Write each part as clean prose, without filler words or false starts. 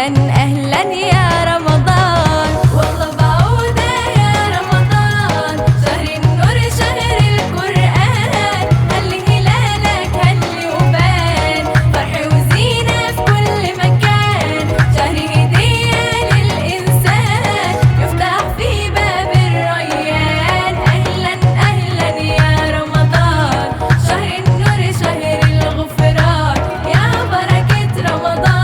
أهلا أهلا يا رمضان، والله بعودة يا رمضان، شهر النور شهر القرآن، هل هلالك هل وبان، فرح وزينة في كل مكان، شهر هدية للإنسان يفتح في باب الريان. أهلا أهلا يا رمضان، شهر النور شهر الغفران، يا بركة رمضان،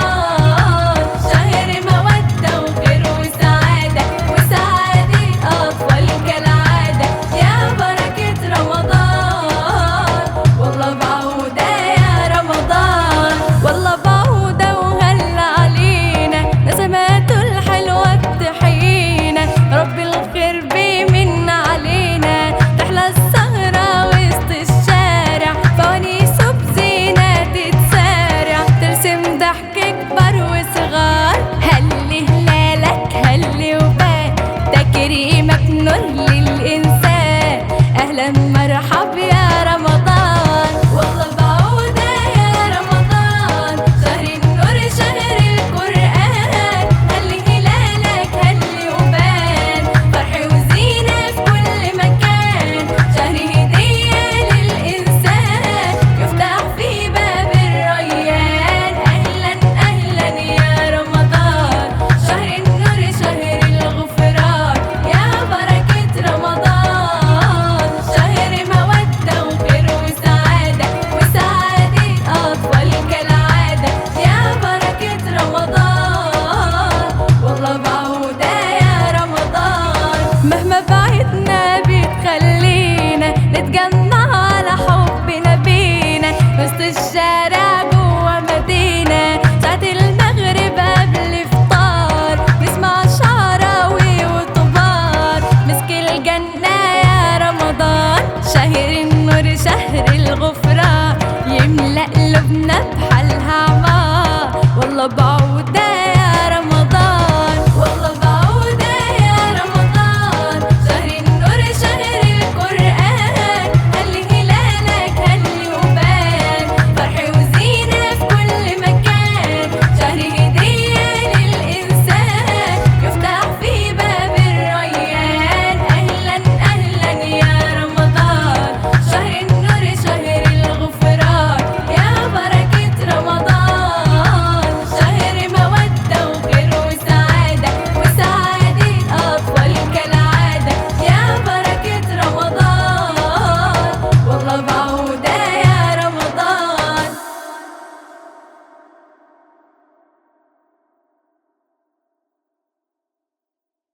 شهر مودة وخير وسعادة، وسعادة أطفال كالعادة، يا بركة رمضان، والله بعودة يا رمضان، والله بعودة وهلا علينا، نسماته الحلوة بتحيينا، رب الخير بيمن علينا، تحلى السهرة وسط الشارع، فوانيسه بزينة تتسارع، ترسم ضحك كبر وصغار، هل هلالك هل وبان، تكريمك نور للإنسان، أهلا مرحب يا رمضان، والله بعودة يا رمضان، شهر النور شهر القرآن، هل هلالك هل وبان، فرح وزينة في كل مكان، شهر هدية للإنسان يفتح في باب الريان. أهلا أهلا يا رمضان، شهر النور شهر الغفران، يا بركة رمضان، شهر مودة وخير وسعادة، وسعادة أطفال كالعادة، يا بركة رمضان، والله بعودة يا رمضان، مهما بعدنا بتخلينا نتجمع على حب نبينا وسط الشارع